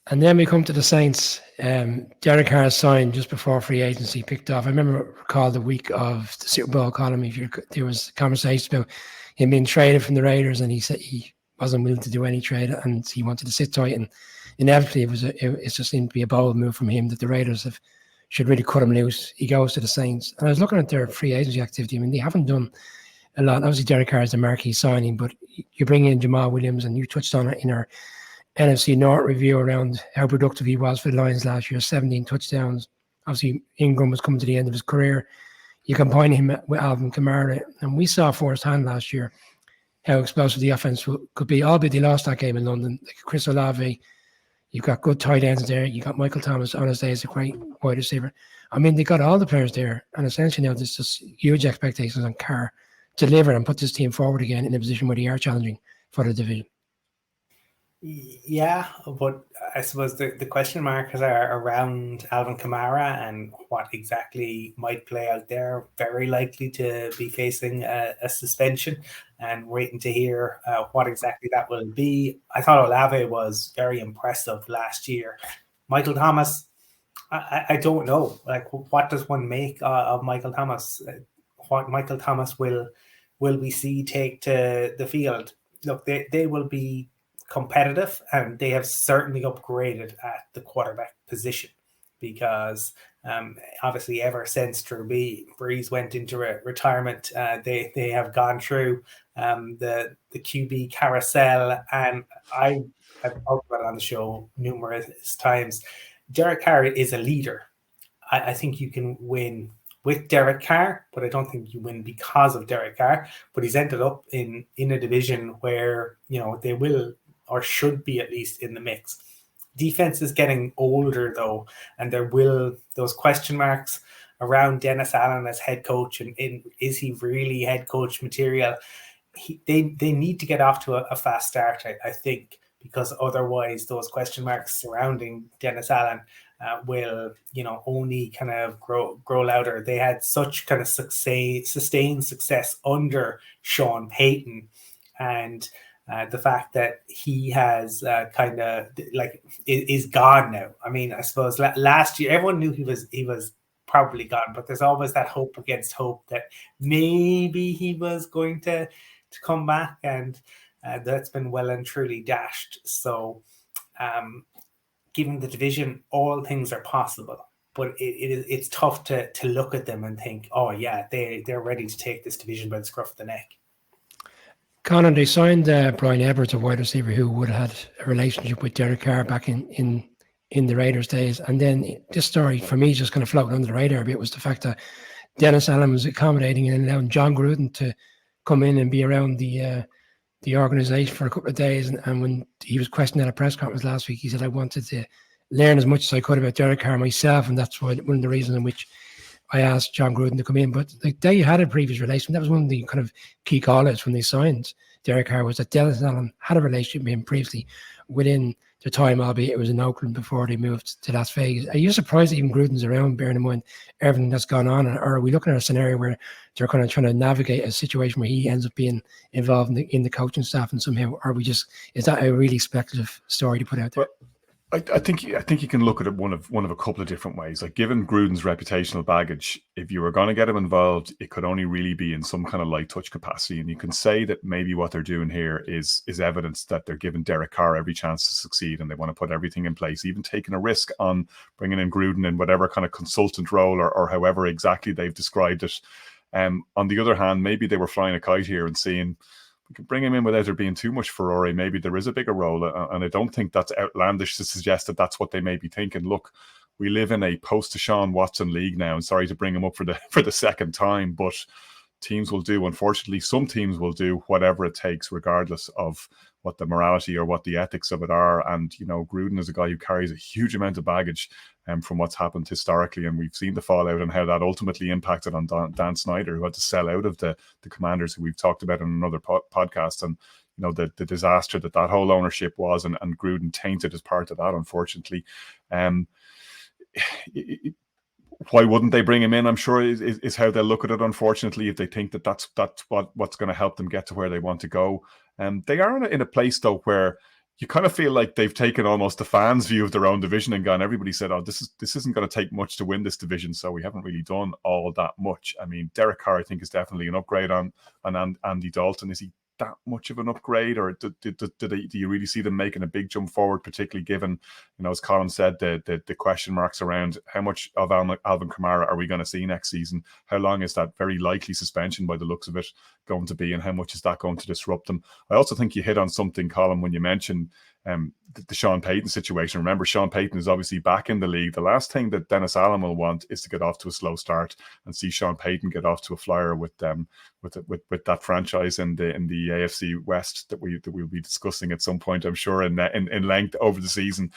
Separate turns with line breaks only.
And then we come to the Saints. Derek Carr signed just before free agency kicked off. I recall the week of the Super Bowl column. There was conversations about him being traded from the Raiders, and he said he wasn't willing to do any trade, and he wanted to sit tight. And inevitably, it just seemed to be a bold move from him that the Raiders should really cut him loose. He goes to the Saints, and I was looking at their free agency activity. I mean, they haven't done a lot. Obviously, Derek Carr is the marquee signing, but you bring in Jamal Williams, and you touched on it in our NFC North review around how productive he was for the Lions last year, 17 touchdowns. Obviously, Ingram was coming to the end of his career. You combine him with Alvin Kamara, and we saw firsthand last year how explosive the offense could be, albeit they lost that game in London. Like Chris Olave, you've got good tight ends there. You got Michael Thomas on his day as a great wide receiver. I mean, they got all the players there, and essentially now there's just huge expectations on Carr to deliver and put this team forward again in a position where they are challenging for the division.
Yeah, but I suppose the question marks are around Alvin Kamara and what exactly might play out there. Very likely to be facing a suspension, and waiting to hear what exactly that will be. I thought Olave was very impressive last year. Michael Thomas, I don't know. Like, what does one make of Michael Thomas? What Michael Thomas will we see take to the field? Look, they will be competitive, and they have certainly upgraded at the quarterback position, because obviously ever since Drew Brees went into retirement, they have gone through the QB carousel, and I've talked about it on the show numerous times. Derek Carr is a leader. I think you can win with Derek Carr, but I don't think you win because of Derek Carr. But he's ended up in a division where, they will, or should be at least, in the mix. Defense is getting older, though, and those question marks around Dennis Allen as head coach, and is he really head coach material? They need to get off to a fast start, I think, because otherwise those question marks surrounding Dennis Allen will, only kind of grow louder. They had such kind of sustained success under Sean Payton, and the fact that he has kind of is gone now. I mean, I suppose last year everyone knew he was probably gone, but there's always that hope against hope that maybe he was going to come back, and that's been well and truly dashed. So, given the division, all things are possible, but it's tough to look at them and think, oh yeah, they're ready to take this division by the scruff of the neck.
Conor, they signed Brian Edwards, a wide receiver who would have had a relationship with Derek Carr back in the Raiders days. And then this story, for me, just kind of floating under the radar a bit, was the fact that Dennis Allen was accommodating and allowing John Gruden to come in and be around the organization for a couple of days. And when he was questioned at a press conference last week, he said, I wanted to learn as much as I could about Derek Carr myself. And that's one of the reasons in which I asked John Gruden to come in. But they had a previous relationship. That was one of the kind of key call-outs when they signed Derek Carr, was that Dennis Allen had a relationship with him previously within the time, albeit it was in Oakland before they moved to Las Vegas. Are you surprised that even Gruden's around, bearing in mind everything that's gone on? Or are we looking at a scenario where they're kind of trying to navigate a situation where he ends up being involved in the coaching staff, and somehow, is that a really speculative story to put out there?
Well, I think you can look at it one of a couple of different ways. Like, given Gruden's reputational baggage, if you were going to get him involved, it could only really be in some kind of light touch capacity. And you can say that maybe what they're doing here is evidence that they're giving Derek Carr every chance to succeed, and they want to put everything in place, even taking a risk on bringing in Gruden in whatever kind of consultant role or however exactly they've described it. On the other hand, maybe they were flying a kite here and seeing, we can bring him in without there being too much furore. Maybe there is a bigger role, and I don't think that's outlandish to suggest that that's what they may be thinking. Look, we live in a post-Deshaun Watson league now, and sorry to bring him up for the second time, but teams will do, unfortunately, some teams will do whatever it takes, regardless of what the morality or what the ethics of it are. And, Gruden is a guy who carries a huge amount of baggage from what's happened historically, and we've seen the fallout and how that ultimately impacted on Dan Snyder, who had to sell out of the Commanders, who we've talked about in another podcast, and the disaster that whole ownership was, and Gruden tainted as part of that, unfortunately. Why wouldn't they bring him in? I'm sure is how they'll look at it, unfortunately, if they think that that's what's going to help them get to where they want to go. They are in a place, though, where you kind of feel like they've taken almost the fans' view of their own division and gone, everybody said, oh, this isn't going to take much to win this division, so we haven't really done all that much. I mean, Derek Carr, I think, is definitely an upgrade on Andy Dalton. Is he that much of an upgrade, or do you really see them making a big jump forward, particularly given, as Colin said, the question marks around how much of Alvin Kamara are we going to see next season? How long is that very likely suspension, by the looks of it, going to be, and how much is that going to disrupt them? I also think you hit on something, Colin, when you mentioned the Sean Payton situation. Remember, Sean Payton is obviously back in the league. The last thing that Dennis Allen will want is to get off to a slow start and see Sean Payton get off to a flyer with that franchise in the AFC West that we'll be discussing at some point, I'm sure, in length over the season.